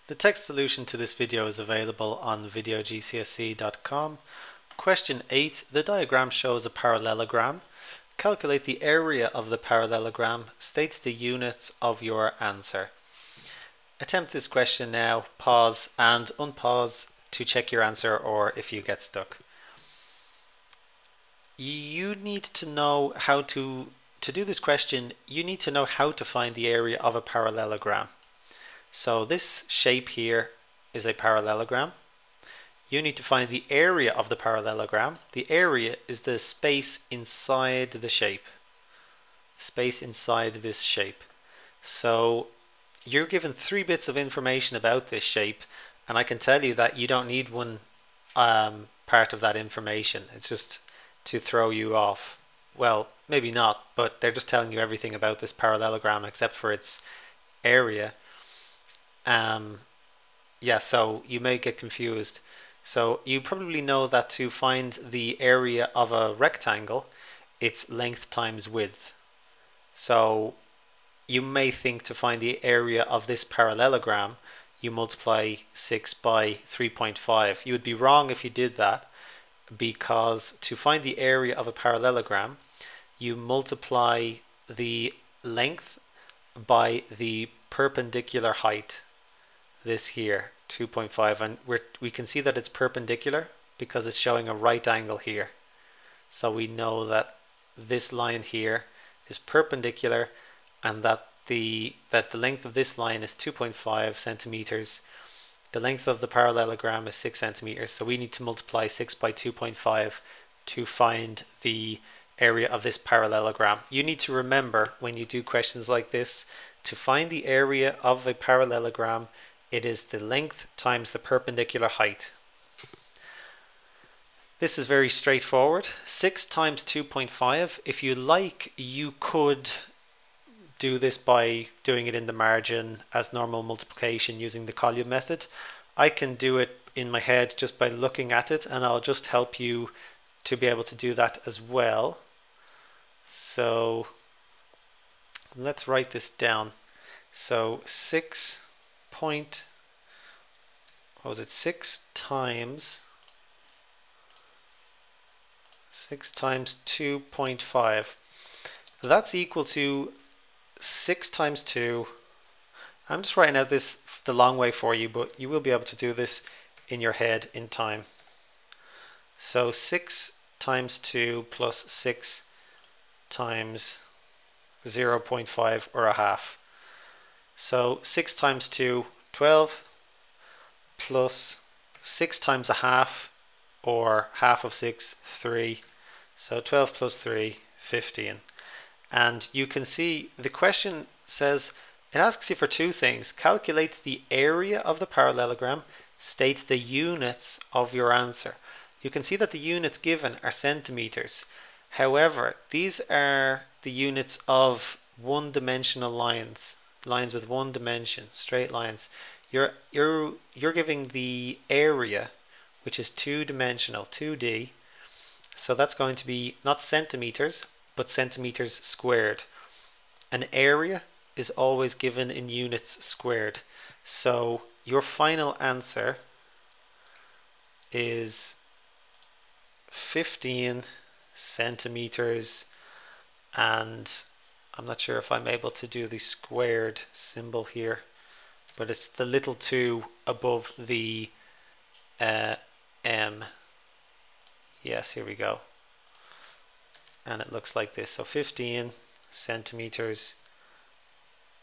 The text solution to this video is available on videogcse.com. Question 8. The diagram shows a parallelogram. Calculate the area of the parallelogram. State the units of your answer. Attempt this question now. Pause and unpause to check your answer or if you get stuck. You need to know how to do this question, you need to know how to find the area of a parallelogram. So this shape here is a parallelogram. You need to find the area of the parallelogram. The area is the space inside the shape. Space inside this shape. So you're given 3 bits of information about this shape, and I can tell you that you don't need one part of that information. It's just to throw you off. Well, maybe not, but they're just telling you everything about this parallelogram except for its area. Yeah, so you may get confused. So you probably know that to find the area of a rectangle, it's length times width. So you may think to find the area of this parallelogram, you multiply 6 by 3.5. You would be wrong if you did that, because to find the area of a parallelogram, you multiply the length by the perpendicular height. This here, 2.5, and we can see that it's perpendicular because it's showing a right angle here. So we know that this line here is perpendicular, and that the length of this line is 2.5 centimeters. The length of the parallelogram is 6 centimeters, so we need to multiply 6 by 2.5 to find the area of this parallelogram. You need to remember when you do questions like this, to find the area of a parallelogram, it is the length times the perpendicular height. This is very straightforward. 6 times 2.5. If you like, you could do this by doing it in the margin as normal multiplication using the column method. I can do it in my head just by looking at it, and I'll just help you to be able to do that as well. So let's write this down. So 6 times 2.5. That's equal to 6 times 2. I'm just writing out this the long way for you, but you will be able to do this in your head in time. So 6 times 2 plus 6 times 0.5, or a half. So 6 times 2, 12, plus 6 times a half, or half of 6, 3. So 12 plus 3, 15. And you can see the question says, it asks you for 2 things. Calculate the area of the parallelogram, state the units of your answer. You can see that the units given are centimeters. However, these are the units of one-dimensional lines with one dimension, straight lines. You're giving the area, which is 2-dimensional, 2D. So that's going to be not centimeters, but centimeters squared. An area is always given in units squared. So your final answer is 15 centimeters, and I'm not sure if I'm able to do the squared symbol here, but it's the little 2 above the M. Yes, here we go. And it looks like this. So 15 centimeters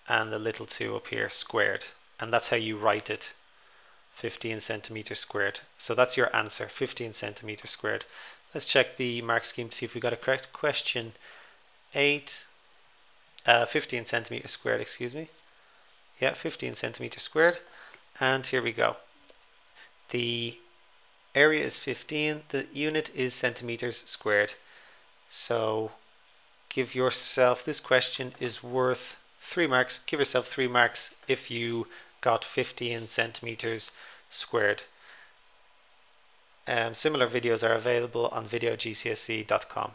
and the little 2 up here squared. And that's how you write it, 15 centimeters squared. So that's your answer, 15 centimeters squared. Let's check the mark scheme to see if we got a correct. Question 8, 15 centimeters squared, excuse me. Yeah, 15 centimeters squared. And here we go. The area is 15, the unit is centimeters squared. So give yourself, this question is worth 3 marks. Give yourself 3 marks if you got 15 centimeters squared. Similar videos are available on videogcse.com.